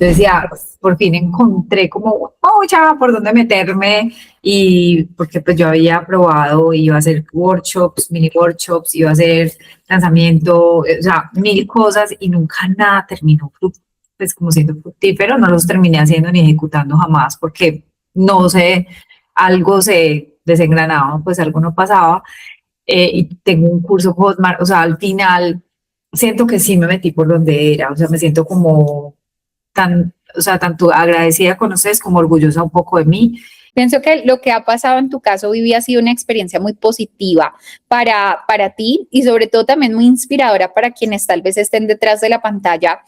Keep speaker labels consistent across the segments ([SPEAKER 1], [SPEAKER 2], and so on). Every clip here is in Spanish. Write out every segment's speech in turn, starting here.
[SPEAKER 1] Yo decía, por fin encontré como, oh, ya, por dónde meterme, y porque pues yo había probado, iba a hacer workshops, mini workshops, iba a hacer lanzamiento, o sea, mil cosas y nunca nada terminó pues como siendo fructífero, no los terminé haciendo ni ejecutando jamás porque no sé, algo se desengranaba, pues algo no pasaba, y tengo un curso Hotmart, o sea, al final siento que sí me metí por donde era, o sea, me siento como o sea, tanto agradecida con ustedes como orgullosa un poco de mí.
[SPEAKER 2] Pienso que lo que ha pasado en tu caso, Vivi, ha sido una experiencia muy positiva para ti y sobre todo también muy inspiradora para quienes tal vez estén detrás de la pantalla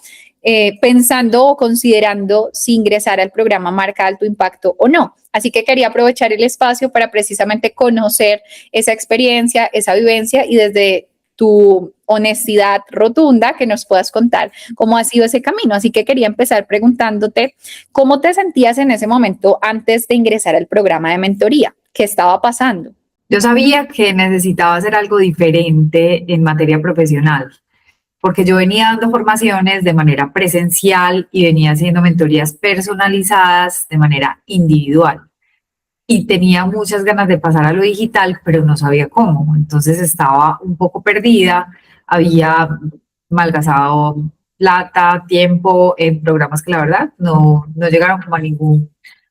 [SPEAKER 2] pensando o considerando si ingresar al programa Marca Alto Impacto o no. Así que quería aprovechar el espacio para precisamente conocer esa experiencia, esa vivencia y desde tu honestidad rotunda que nos puedas contar cómo ha sido ese camino. Así que quería empezar preguntándote cómo te sentías en ese momento antes de ingresar al programa de mentoría. ¿Qué estaba pasando?
[SPEAKER 1] Yo sabía que necesitaba hacer algo diferente en materia profesional, porque yo venía dando formaciones de manera presencial y venía haciendo mentorías personalizadas de manera individual. Y tenía muchas ganas de pasar a lo digital, pero no sabía cómo. Entonces estaba un poco perdida, había malgastado plata, tiempo en programas que la verdad no llegaron como a ningún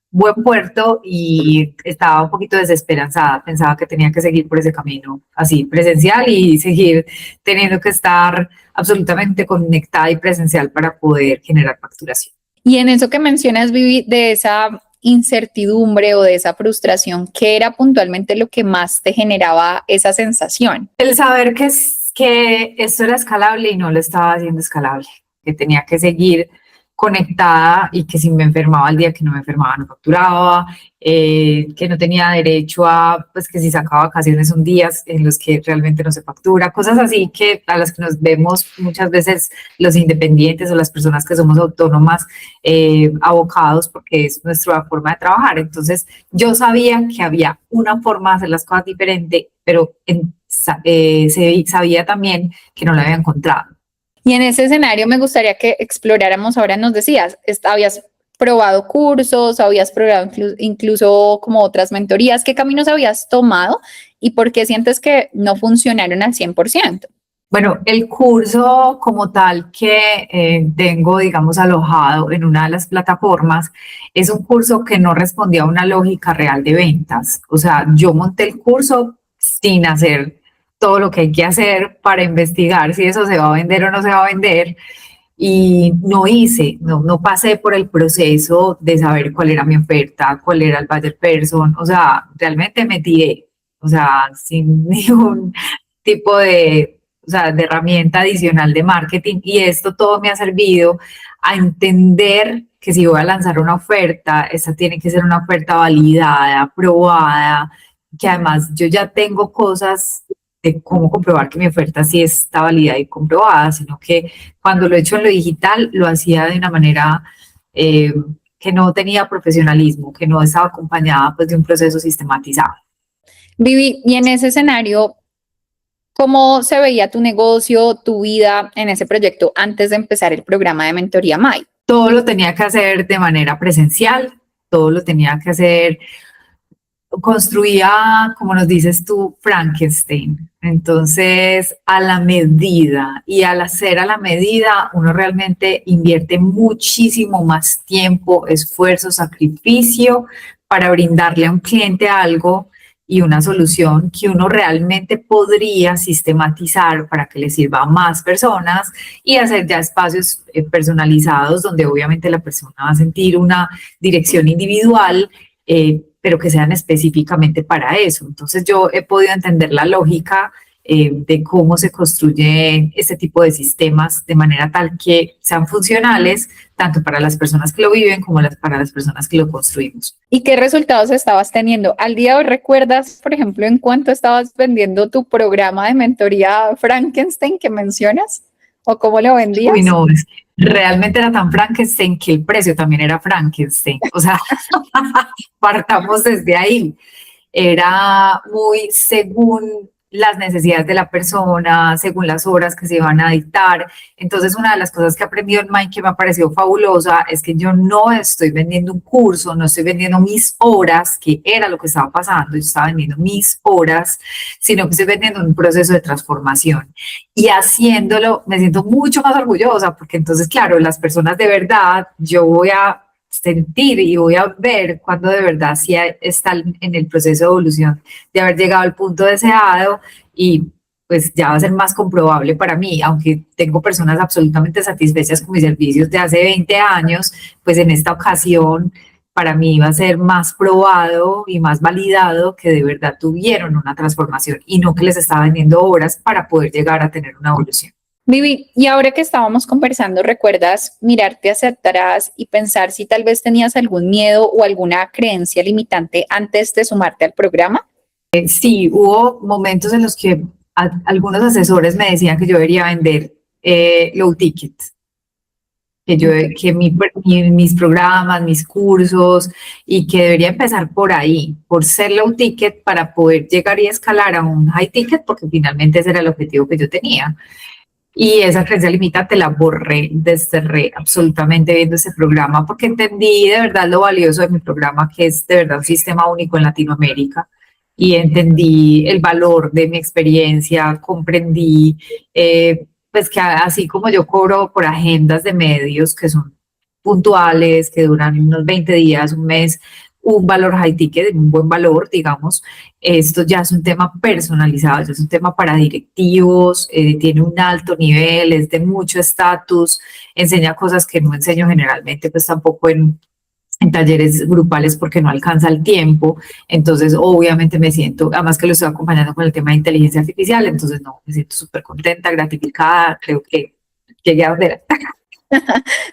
[SPEAKER 1] buen puerto y estaba un poquito desesperanzada. Pensaba que tenía que seguir por ese camino así presencial y seguir teniendo que estar absolutamente conectada y presencial para poder generar facturación.
[SPEAKER 2] Y en eso que mencionas, Vivi, de esa incertidumbre o de esa frustración, ¿qué era puntualmente lo que más te generaba esa sensación?
[SPEAKER 1] El saber que esto era escalable y no lo estaba haciendo escalable, que tenía que seguir conectada y que si me enfermaba el día que no me enfermaba no facturaba, que no tenía derecho a, pues que si sacaba vacaciones son días en los que realmente no se factura, cosas así que a las que nos vemos muchas veces los independientes o las personas que somos autónomas abocados porque es nuestra forma de trabajar. Entonces yo sabía que había una forma de hacer las cosas diferente, pero sabía también que no la había encontrado.
[SPEAKER 2] Y en ese escenario me gustaría que exploráramos, ahora nos decías, habías probado cursos, habías probado incluso como otras mentorías, ¿qué caminos habías tomado y por qué sientes que no funcionaron al 100%?
[SPEAKER 1] Bueno, el curso como tal que tengo, digamos, alojado en una de las plataformas, es un curso que no respondía a una lógica real de ventas. O sea, yo monté el curso sin hacer todo lo que hay que hacer para investigar si eso se va a vender o no se va a vender. Y no pasé por el proceso de saber cuál era mi oferta, cuál era el buyer person. O sea, realmente me tiré, o sea, sin ningún tipo o sea, de herramienta adicional de marketing, y esto todo me ha servido a entender que si voy a lanzar una oferta, esta tiene que ser una oferta validada, probada, que además yo ya tengo cosas de cómo comprobar que mi oferta sí está validada y comprobada, sino que cuando lo he hecho en lo digital lo hacía de una manera eh, que no tenía profesionalismo, que no estaba acompañada pues de un proceso sistematizado.
[SPEAKER 2] Vivi, y en ese escenario, ¿cómo se veía tu negocio, tu vida en ese proyecto antes de empezar el programa de mentoría MAI?
[SPEAKER 1] Todo lo tenía que hacer de manera presencial, todo lo tenía que hacer, construía, como nos dices tú, Frankenstein. Entonces, a la medida, y al hacer a la medida, uno realmente invierte muchísimo más tiempo, esfuerzo, sacrificio para brindarle a un cliente algo y una solución que uno realmente podría sistematizar para que le sirva a más personas y hacer ya espacios personalizados donde obviamente la persona va a sentir una dirección individual, pero que sean específicamente para eso. Entonces yo he podido entender la lógica de cómo se construye este tipo de sistemas de manera tal que sean funcionales tanto para las personas que lo viven como para las personas que lo construimos.
[SPEAKER 2] ¿Y qué resultados estabas teniendo? Al día de hoy, ¿recuerdas, por ejemplo, en cuánto estabas vendiendo tu programa de mentoría Frankenstein que mencionas? ¿O cómo lo vendías?
[SPEAKER 1] Uy, no, realmente era tan Frankenstein que el precio también era Frankenstein. O sea, partamos desde ahí. Era muy según las necesidades de la persona, según las horas que se van a dictar. Entonces, una de las cosas que he aprendido en Mind que me ha parecido fabulosa es que yo no estoy vendiendo un curso, no estoy vendiendo mis horas, que era lo que estaba pasando, yo estaba vendiendo mis horas, sino que estoy vendiendo un proceso de transformación. Y haciéndolo me siento mucho más orgullosa, porque entonces, claro, las personas de verdad, yo voy a sentir y voy a ver cuando de verdad sí están en el proceso de evolución, de haber llegado al punto deseado, y pues ya va a ser más comprobable para mí, aunque tengo personas absolutamente satisfechas con mis servicios de hace 20 años, pues en esta ocasión para mí va a ser más probado y más validado que de verdad tuvieron una transformación y no que les estaba vendiendo horas para poder llegar a tener una evolución.
[SPEAKER 2] Vivi, y ahora que estábamos conversando, ¿recuerdas mirarte hacia atrás y pensar si tal vez tenías algún miedo o alguna creencia limitante antes de sumarte al programa?
[SPEAKER 1] Sí, hubo momentos en los que algunos asesores me decían que yo debería vender low ticket, que mis programas, mis cursos, y que debería empezar por ahí, por ser low ticket para poder llegar y escalar a un high ticket, porque finalmente ese era el objetivo que yo tenía. Y esa creencia limitante la borré, desterré absolutamente viendo ese programa, porque entendí de verdad lo valioso de mi programa, que es de verdad un sistema único en Latinoamérica, y entendí el valor de mi experiencia, comprendí pues que así como yo cobro por agendas de medios que son puntuales, que duran unos 20 días, un mes, un valor high ticket, un buen valor, digamos, esto ya es un tema personalizado, ya es un tema para directivos, tiene un alto nivel, es de mucho estatus, enseña cosas que no enseño generalmente, pues tampoco en talleres grupales porque no alcanza el tiempo. Entonces obviamente me siento, además que lo estoy acompañando con el tema de inteligencia artificial, entonces no, me siento súper contenta, gratificada, creo que llegué a donde era.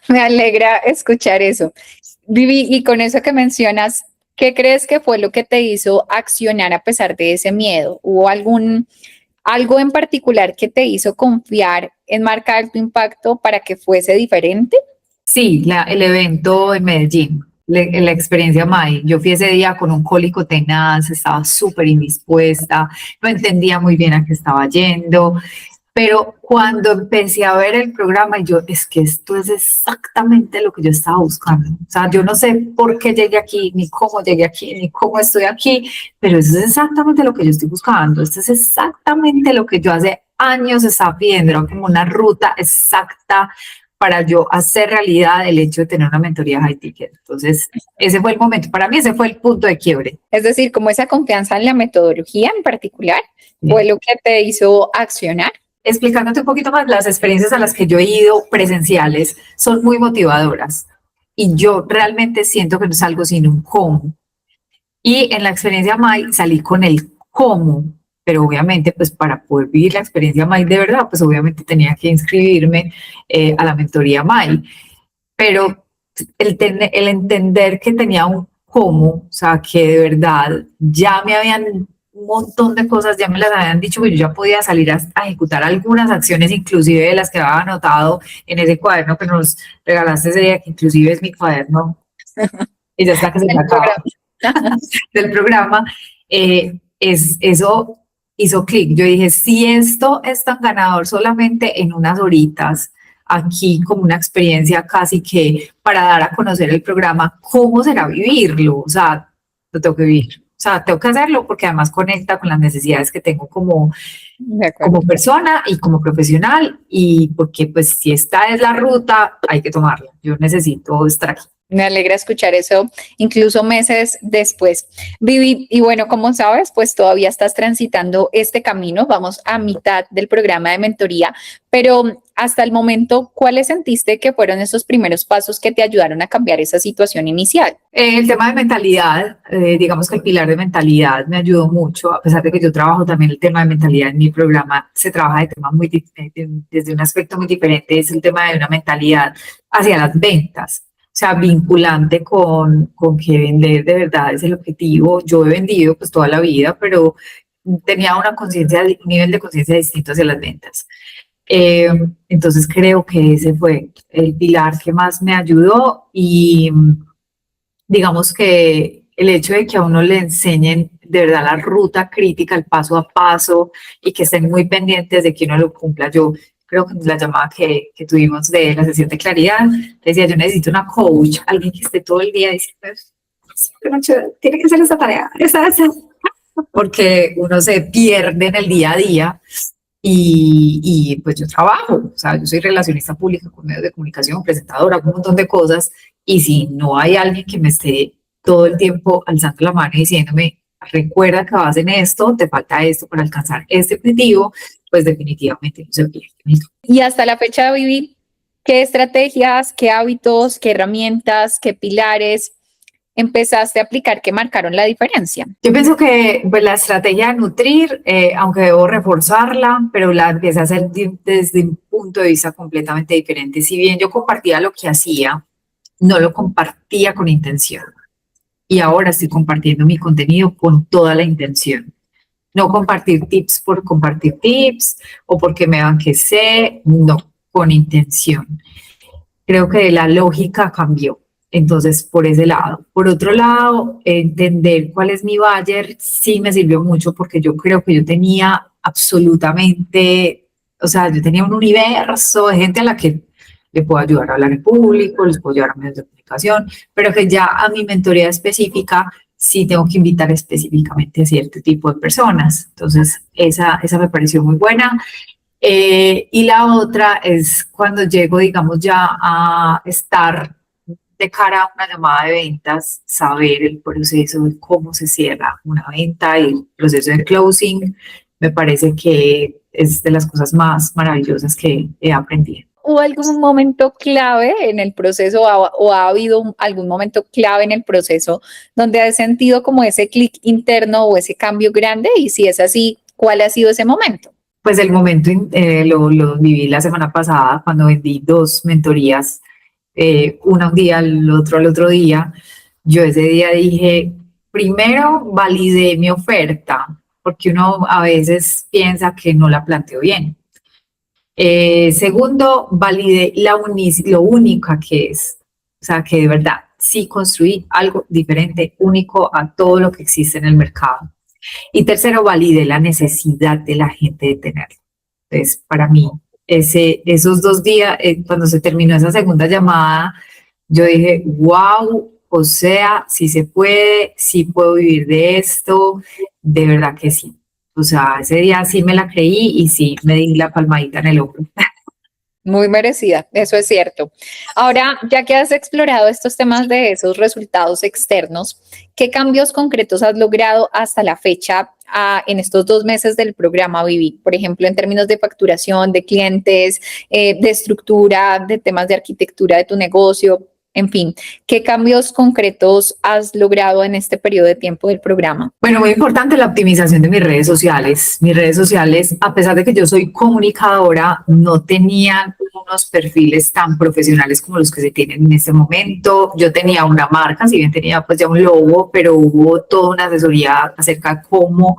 [SPEAKER 2] Me alegra escuchar eso. Vivi, y con eso que mencionas, ¿qué crees que fue lo que te hizo accionar a pesar de ese miedo? ¿Hubo algo en particular que te hizo confiar en marcar tu impacto para que fuese diferente?
[SPEAKER 1] Sí, el evento en Medellín, la experiencia Mai. Yo fui ese día con un cólico tenaz, estaba súper indispuesta, no entendía muy bien a qué estaba yendo, pero cuando empecé a ver el programa, yo, es que esto es exactamente lo que yo estaba buscando. O sea, yo no sé por qué llegué aquí, ni cómo llegué aquí, ni cómo estoy aquí, pero eso es exactamente lo que yo estoy buscando. Esto es exactamente lo que yo hace años estaba pidiendo, era como una ruta exacta para yo hacer realidad el hecho de tener una mentoría high ticket. Entonces, ese fue el momento, para mí ese fue el punto de quiebre.
[SPEAKER 2] Es decir, como esa confianza en la metodología en particular fue lo que te hizo accionar.
[SPEAKER 1] Explicándote un poquito más, las experiencias a las que yo he ido presenciales son muy motivadoras y yo realmente siento que no salgo sin un cómo. Y en la experiencia MAI salí con el cómo, pero obviamente pues para poder vivir la experiencia MAI de verdad, pues obviamente tenía que inscribirme a la mentoría MAI. Pero el entender que tenía un cómo, o sea, que de verdad ya me habían un montón de cosas, ya me las habían dicho que yo ya podía salir a ejecutar algunas acciones, inclusive de las que había anotado en ese cuaderno que nos regalaste ese día, que inclusive es mi cuaderno, y ya está que se me acaba, del programa, eso hizo clic. Yo dije, si esto es tan ganador solamente en unas horitas, aquí como una experiencia casi que para dar a conocer el programa, ¿cómo será vivirlo? O sea, lo tengo que vivir. O sea, tengo que hacerlo porque además conecta con las necesidades que tengo como persona y como profesional, y porque pues si esta es la ruta, hay que tomarla. Yo necesito estar aquí.
[SPEAKER 2] Me alegra escuchar eso, incluso meses después. Vivi, y bueno, como sabes, pues todavía estás transitando este camino, vamos a mitad del programa de mentoría, pero hasta el momento, ¿cuáles sentiste que fueron esos primeros pasos que te ayudaron a cambiar esa situación inicial?
[SPEAKER 1] El tema de mentalidad, digamos que el pilar de mentalidad me ayudó mucho, a pesar de que yo trabajo también el tema de mentalidad en mi programa, se trabaja de temas muy desde un aspecto muy diferente, es el tema de una mentalidad hacia las ventas. O sea, vinculante con que vender de verdad es el objetivo. Yo he vendido pues toda la vida, pero tenía una conciencia, un nivel de conciencia distinto hacia las ventas. Entonces creo que ese fue el pilar que más me ayudó, y digamos que el hecho de que a uno le enseñen de verdad la ruta crítica, el paso a paso y que estén muy pendientes de que uno lo cumpla. Yo creo que la llamada que tuvimos de la sesión de claridad, decía, yo necesito una coach, alguien que esté todo el día diciendo, tiene que hacer esta tarea, esa, porque uno se pierde en el día a día. Y pues yo trabajo, o sea, yo soy relacionista pública con medios de comunicación, presentadora, un montón de cosas, y si no hay alguien que me esté todo el tiempo alzando la mano y diciéndome, recuerda que vas en esto, te falta esto para alcanzar este objetivo, pues definitivamente no se pierde.
[SPEAKER 2] Y hasta la fecha, Vivi, ¿qué estrategias, qué hábitos, qué herramientas, qué pilares empezaste a aplicar que marcaron la diferencia?
[SPEAKER 1] Yo pienso que pues, la estrategia de nutrir, aunque debo reforzarla, pero la empecé a hacer desde un punto de vista completamente diferente. Si bien yo compartía lo que hacía, no lo compartía con intención. Y ahora estoy compartiendo mi contenido con toda la intención. No compartir tips por compartir tips o porque me van que sé, no, con intención. Creo que la lógica cambió. Entonces, por ese lado. Por otro lado, entender cuál es mi buyer sí me sirvió mucho porque yo creo que yo tenía absolutamente, o sea, yo tenía un universo de gente a la que le puedo ayudar a hablar en público, les puedo ayudar a medios de comunicación, pero que ya a mi mentoría específica sí tengo que invitar específicamente a cierto tipo de personas. Entonces, esa me pareció muy buena. Y la otra es cuando llego, digamos, ya a estar de cara a una llamada de ventas, saber el proceso de cómo se cierra una venta y el proceso de closing, me parece que es de las cosas más maravillosas que he aprendido.
[SPEAKER 2] ¿Hubo algún momento clave en el proceso o ha habido algún momento clave en el proceso donde has sentido como ese clic interno o ese cambio grande? Y si es así, ¿cuál ha sido ese momento?
[SPEAKER 1] Pues el momento lo viví la semana pasada cuando vendí 2 mentorías, una un día, el otro al otro día. Yo ese día dije, primero validé mi oferta, porque uno a veces piensa que no la planteó bien. Segundo, validé lo única que es, o sea, que de verdad sí construí algo diferente, único a todo lo que existe en el mercado. Y tercero, validé la necesidad de la gente de tenerlo. Entonces, para mí, esos 2 días, cuando se terminó esa segunda llamada, yo dije, wow, o sea, sí se puede, sí puedo vivir de esto, de verdad que sí. O sea, ese día sí me la creí y sí me di la palmadita en el hombro.
[SPEAKER 2] Muy merecida, eso es cierto. Ahora, ya que has explorado estos temas de esos resultados externos, ¿qué cambios concretos has logrado hasta la fecha en estos 2 meses del programa Vivi? Por ejemplo, en términos de facturación, de clientes, de estructura, de temas de arquitectura de tu negocio, en fin, ¿qué cambios concretos has logrado en este periodo de tiempo del programa?
[SPEAKER 1] Bueno, muy importante la optimización de mis redes sociales. Mis redes sociales, a pesar de que yo soy comunicadora, no tenían unos perfiles tan profesionales como los que se tienen en este momento. Yo tenía una marca, si bien tenía pues ya un logo, pero hubo toda una asesoría acerca de cómo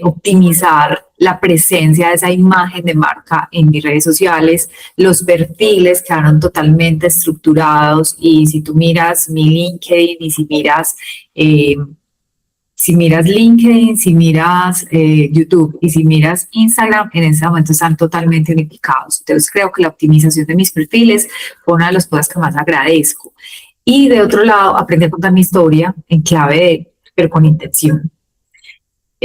[SPEAKER 1] optimizar la presencia de esa imagen de marca en mis redes sociales. Los perfiles quedaron totalmente estructurados y si tú miras mi LinkedIn y si miras LinkedIn, si miras YouTube y si miras Instagram, en ese momento están totalmente unificados. Entonces creo que la optimización de mis perfiles fue una de las cosas que más agradezco. Y de otro lado, aprendí a contar mi historia en clave pero con intención.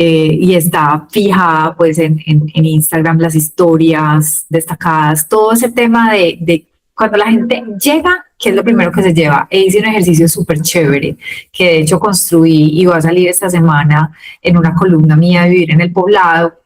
[SPEAKER 1] Y está fijada pues en Instagram las historias destacadas, todo ese tema de cuando la gente llega, ¿qué es lo primero que se lleva? Hice un ejercicio súper chévere que de hecho construí y va a salir esta semana en una columna mía de Vivir en el Poblado.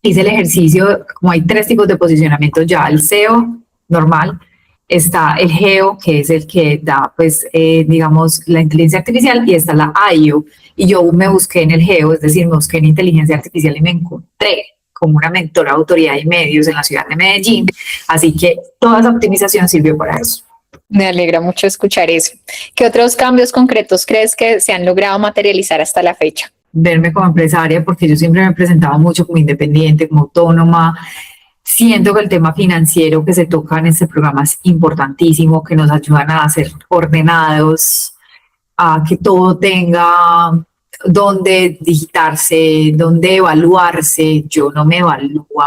[SPEAKER 1] Hice el ejercicio, como hay 3 tipos de posicionamiento ya, el SEO normal, está el GEO, que es el que da, pues, digamos, la inteligencia artificial, y está la IO. Y yo me busqué en el GEO, es decir, me busqué en inteligencia artificial y me encontré como una mentora de autoridad y medios en la ciudad de Medellín. Así que toda esa optimización sirvió para eso.
[SPEAKER 2] Me alegra mucho escuchar eso. ¿Qué otros cambios concretos crees que se han logrado materializar hasta la fecha?
[SPEAKER 1] Verme como empresaria, porque yo siempre me he presentado mucho como independiente, como autónoma. Siento que el tema financiero que se toca en este programa es importantísimo, que nos ayudan a ser ordenados, a que todo tenga dónde digitarse, dónde evaluarse. Yo no me evalúo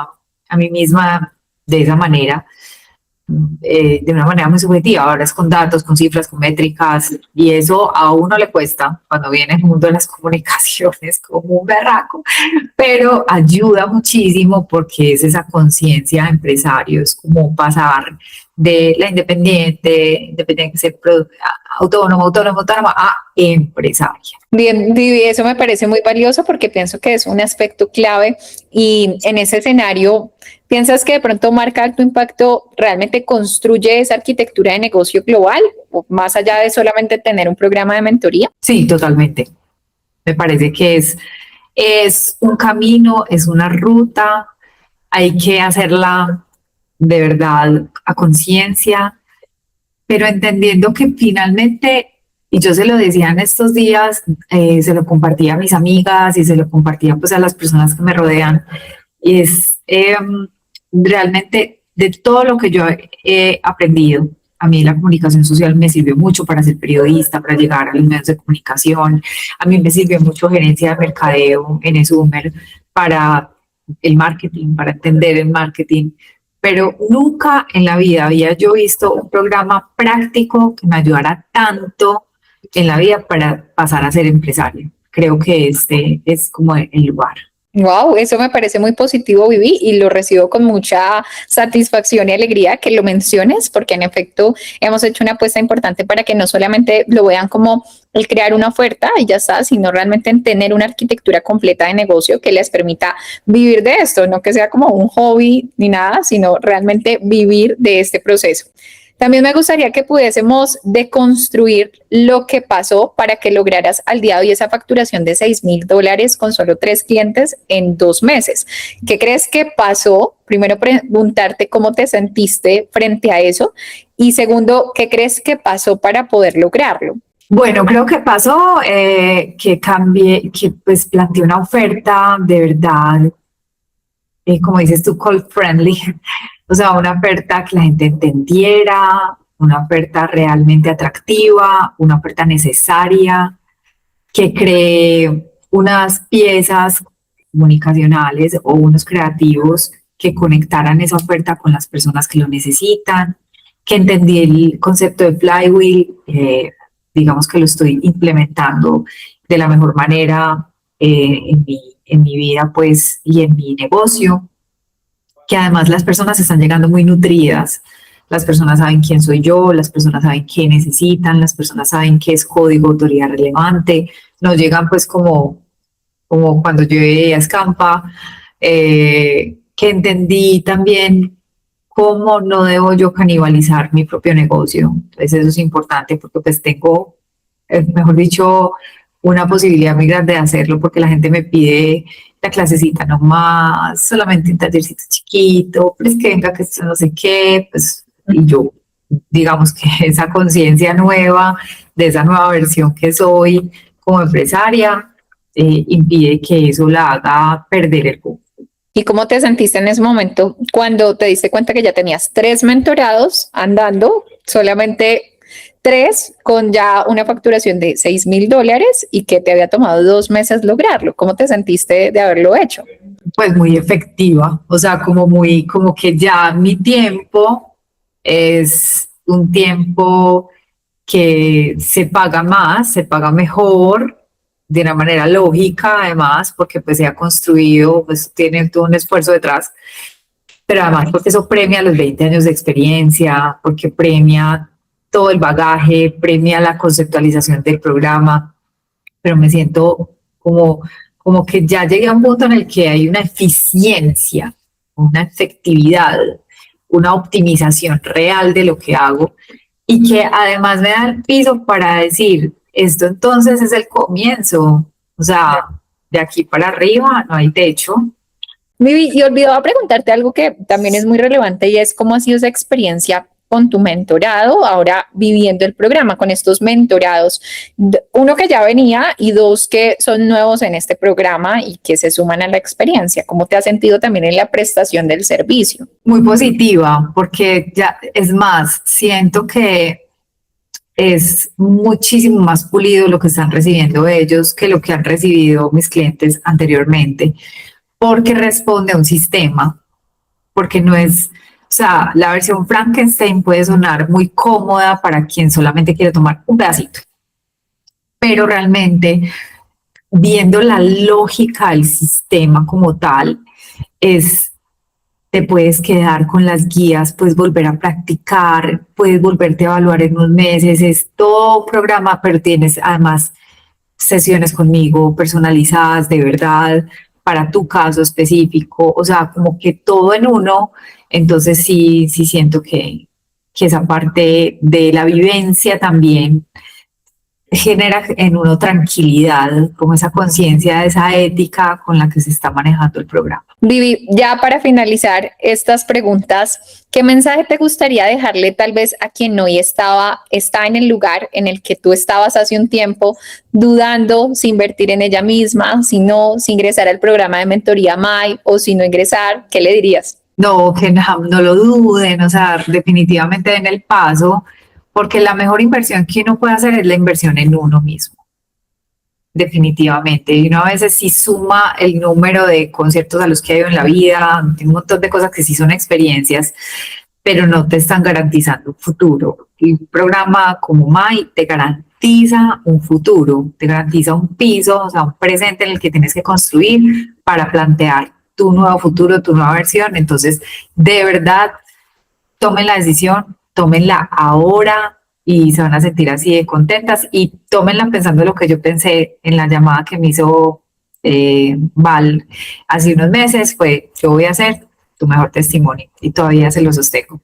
[SPEAKER 1] a mí misma de esa manera, de una manera muy subjetiva. Ahora es con datos, con cifras, con métricas, y eso a uno le cuesta cuando viene el mundo de las comunicaciones como un berraco, pero ayuda muchísimo porque es esa conciencia de empresario, es como pasar de la independiente, ser autónoma a empresaria.
[SPEAKER 2] Bien, Vivi, eso me parece muy valioso porque pienso que es un aspecto clave y en ese escenario, ¿piensas que de pronto Marca Alto Impacto realmente construye esa arquitectura de negocio global o más allá de solamente tener un programa de mentoría?
[SPEAKER 1] Sí, totalmente. Me parece que es un camino, es una ruta, hay que hacerla de verdad a conciencia, pero entendiendo que finalmente, y yo se lo decía en estos días, se lo compartía a mis amigas y se lo compartía pues a las personas que me rodean, y es realmente de todo lo que yo he aprendido. A mí la comunicación social me sirvió mucho para ser periodista, para llegar a los medios de comunicación. A mí me sirvió mucho gerencia de mercadeo en Esumer para el marketing, para entender el marketing. Pero nunca en la vida había yo visto un programa práctico que me ayudara tanto en la vida para pasar a ser empresario. Creo que este es como el lugar.
[SPEAKER 2] Wow, eso me parece muy positivo, Vivi, y lo recibo con mucha satisfacción y alegría que lo menciones, porque en efecto hemos hecho una apuesta importante para que no solamente lo vean como el crear una oferta y ya está, sino realmente en tener una arquitectura completa de negocio que les permita vivir de esto, no que sea como un hobby ni nada, sino realmente vivir de este proceso. También me gustaría que pudiésemos deconstruir lo que pasó para que lograras al día de hoy esa facturación de $6,000 con solo 3 clientes en 2 meses. ¿Qué crees que pasó? Primero, preguntarte cómo te sentiste frente a eso. Y segundo, ¿qué crees que pasó para poder lograrlo?
[SPEAKER 1] Bueno, creo que pasó que cambié, que pues planteé una oferta de verdad, como dices tú, call friendly, o sea, una oferta que la gente entendiera, una oferta realmente atractiva, una oferta necesaria, que cree unas piezas comunicacionales o unos creativos que conectaran esa oferta con las personas que lo necesitan, que entendí el concepto de flywheel, digamos que lo estoy implementando de la mejor manera en mi vida pues y en mi negocio, que además las personas están llegando muy nutridas. Las personas saben quién soy yo, las personas saben qué necesitan, las personas saben qué es código autoridad relevante. No llegan pues como cuando yo llegué a Scampa, que entendí también cómo no debo yo canibalizar mi propio negocio. Entonces eso es importante porque pues tengo, mejor dicho, una posibilidad muy grande de hacerlo porque la gente me pide la clasecita nomás, solamente un tallercito chiquito, pero es que venga que esto no sé qué, pues, y yo, digamos que esa conciencia nueva, de esa nueva versión que soy como empresaria, impide que eso la haga perder el foco.
[SPEAKER 2] ¿Y cómo te sentiste en ese momento cuando te diste cuenta que ya tenías 3 mentorados andando, solamente 3 con ya una facturación de $6,000 y que te había tomado 2 meses lograrlo? ¿Cómo te sentiste de haberlo hecho?
[SPEAKER 1] Pues muy efectiva, o sea, como que ya mi tiempo es un tiempo que se paga más, se paga mejor, de una manera lógica además, porque pues se ha construido, pues tiene todo un esfuerzo detrás, pero además porque eso premia los 20 años de experiencia, porque premia todo el bagaje, premia la conceptualización del programa, pero me siento como que ya llegué a un punto en el que hay una eficiencia, una efectividad, una optimización real de lo que hago y que además me da el piso para decir, esto entonces es el comienzo, o sea, de aquí para arriba no hay techo.
[SPEAKER 2] Vivi, y olvidaba preguntarte algo que también es muy relevante y es cómo ha sido esa experiencia con tu mentorado, ahora viviendo el programa con estos mentorados, uno que ya venía y 2 que son nuevos en este programa y que se suman a la experiencia. ¿Cómo te has sentido también en la prestación del servicio?
[SPEAKER 1] Muy positiva, porque ya es más, siento que es muchísimo más pulido lo que están recibiendo ellos que lo que han recibido mis clientes anteriormente, porque responde a un sistema, porque no es, o sea, la versión Frankenstein puede sonar muy cómoda para quien solamente quiere tomar un pedacito, pero realmente viendo la lógica del sistema como tal, es, te puedes quedar con las guías, puedes volver a practicar, puedes volverte a evaluar en unos meses, es todo un programa, pero tienes además sesiones conmigo personalizadas de verdad para tu caso específico, o sea, como que todo en uno, entonces sí siento que esa parte de la vivencia también genera en uno tranquilidad, como esa conciencia, esa ética con la que se está manejando el programa.
[SPEAKER 2] Vivi, ya para finalizar estas preguntas, ¿qué mensaje te gustaría dejarle tal vez a quien hoy está en el lugar en el que tú estabas hace un tiempo, dudando si invertir en ella misma, si ingresar al programa de mentoría MAI o si no ingresar? ¿Qué le dirías?
[SPEAKER 1] No, que no lo duden, o sea, definitivamente den el paso, porque la mejor inversión que uno puede hacer es la inversión en uno mismo. Definitivamente. Y uno a veces sí suma el número de conciertos a los que ha ido en la vida, un montón de cosas que sí son experiencias, pero no te están garantizando un futuro. Y un programa como MAI te garantiza un futuro, te garantiza un piso, o sea, un presente en el que tienes que construir para plantear tu nuevo futuro, tu nueva versión. Entonces, de verdad, tomen la decisión, tómenla ahora y se van a sentir así de contentas y tómenla pensando lo que yo pensé en la llamada que me hizo Val hace unos meses, fue yo voy a ser tu mejor testimonio y todavía se lo sostengo.